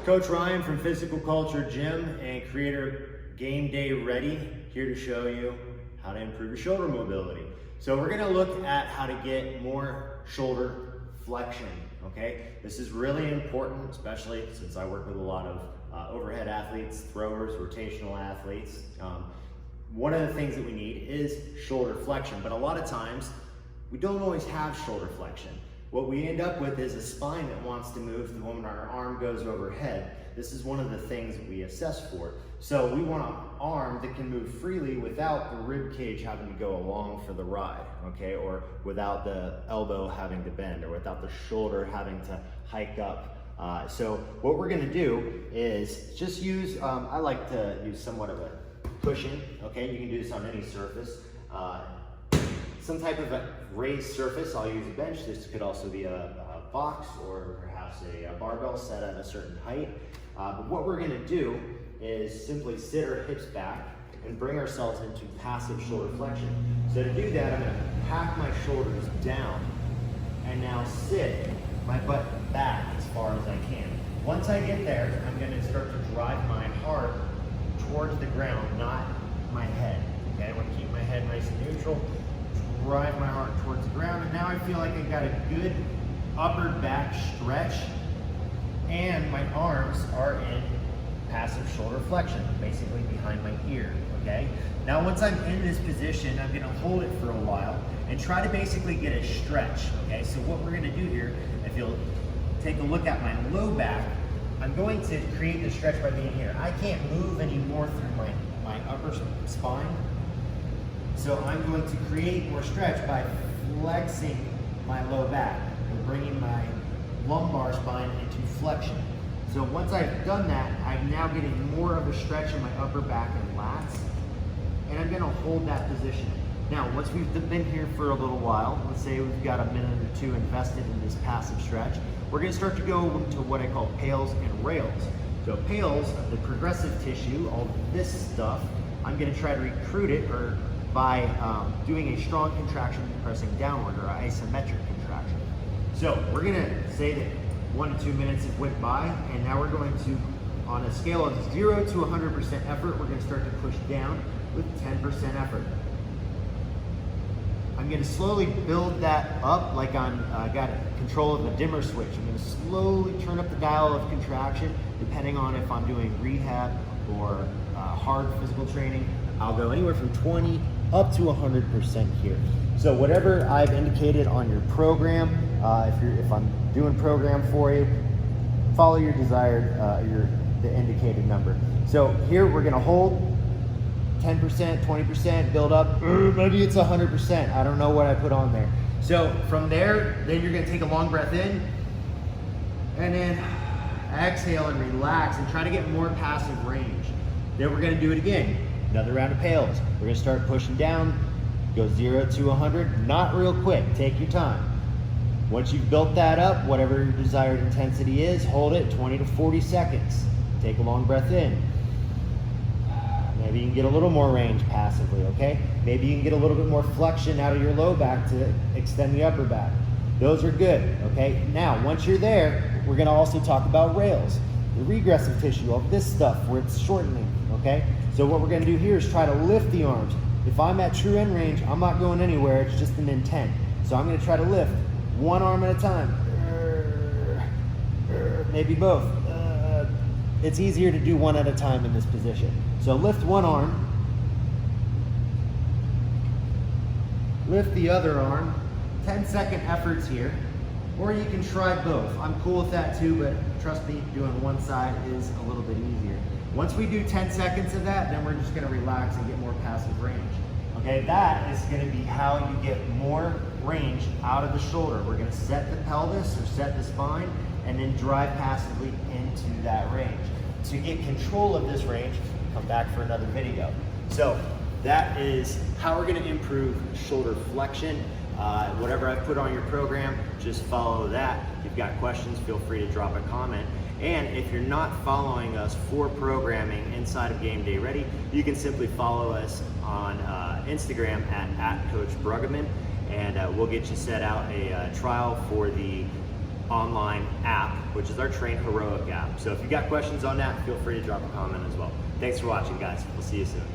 Coach Ryan from Physical Culture Gym and creator of Game Day Ready, here to show you how to improve your shoulder mobility. So we're gonna look at how to get more shoulder flexion, okay? This is really important, especially since I work with a lot of overhead athletes, throwers, rotational athletes. One of the things that we need is shoulder flexion, but a lot of times we don't always have shoulder flexion. What we end up with is a spine that wants to move the moment our arm goes overhead. This is one of the things that we assess for. So we want an arm that can move freely without the rib cage having to go along for the ride, okay? Or without the elbow having to bend, or without the shoulder having to hike up. So what we're gonna do is just use, I like to use somewhat of a cushion, okay? You can do this on any surface. Some type of a raised surface. I'll use a bench. This could also be a box or perhaps a barbell set at a certain height. But what we're gonna do is simply sit our hips back and bring ourselves into passive shoulder flexion. So to do that, I'm gonna pack my shoulders down and now sit my butt back as far as I can. Once I get there, I'm gonna start to drive my heart towards the ground, not my head. Okay, I wanna keep my head nice and neutral, drive my heart towards the ground, and now I feel like I've got a good upper back stretch, and my arms are in passive shoulder flexion, basically behind my ear, okay? Now once I'm in this position, I'm gonna hold it for a while and try to basically get a stretch, okay? So what we're gonna do here, if you'll take a look at my low back, I'm going to create the stretch by being here. I can't move anymore through my upper spine, so I'm going to create more stretch by flexing my low back and bringing my lumbar spine into flexion. So once I've done that, I'm now getting more of a stretch in my upper back and lats, and I'm gonna hold that position. Now, once we've been here for a little while, let's say we've got a minute or two invested in this passive stretch, we're gonna start to go to what I call pails and rails. So pails, the progressive tissue, all this stuff, I'm gonna try to recruit it by doing a strong contraction pressing downward, or isometric contraction. So we're gonna say that 1 to 2 minutes have went by, and now we're going to, on a scale of 0 to 100% effort, we're gonna start to push down with 10% effort. I'm gonna slowly build that up like I'm got control of the dimmer switch. I'm gonna slowly turn up the dial of contraction depending on if I'm doing rehab or hard physical training. I'll go anywhere from 20 up to 100% here. So whatever I've indicated on your program, if I'm doing program for you, follow your desired, the indicated number. So here we're gonna hold 10%, 20%, build up, maybe it's 100%. I don't know what I put on there. So from there, then you're gonna take a long breath in, and then exhale and relax and try to get more passive range. Then we're gonna do it again. Another round of pails. We're gonna start pushing down, go 0 to 100, not real quick, take your time. Once you've built that up, whatever your desired intensity is, hold it 20 to 40 seconds. Take a long breath in. Maybe you can get a little more range passively, okay? Maybe you can get a little bit more flexion out of your low back to extend the upper back. Those are good, okay? Now, once you're there, we're gonna also talk about rails, the regressive tissue, all this stuff where it's shortening, okay? So what we're gonna do here is try to lift the arms. If I'm at true end range, I'm not going anywhere, it's just an intent. So I'm gonna try to lift one arm at a time, maybe both. It's easier to do one at a time in this position. So lift one arm, lift the other arm, 10-second efforts here, or you can try both. I'm cool with that too, but trust me, doing one side is a little bit easier. Once we do 10 seconds of that, then we're just gonna relax and get more passive range. Okay, that is gonna be how you get more range out of the shoulder. We're gonna set the pelvis or set the spine and then drive passively into that range. To get control of this range, come back for another video. So that is how we're gonna improve shoulder flexion. Whatever I put on your program, just follow that. If you've got questions, feel free to drop a comment. And if you're not following us for programming inside of Game Day Ready, you can simply follow us on Instagram at Coach Bruggeman, and we'll get you set out a trial for the online app, which is our Train Heroic app. So if you got questions on that, feel free to drop a comment as well. Thanks for watching, guys. We'll see you soon.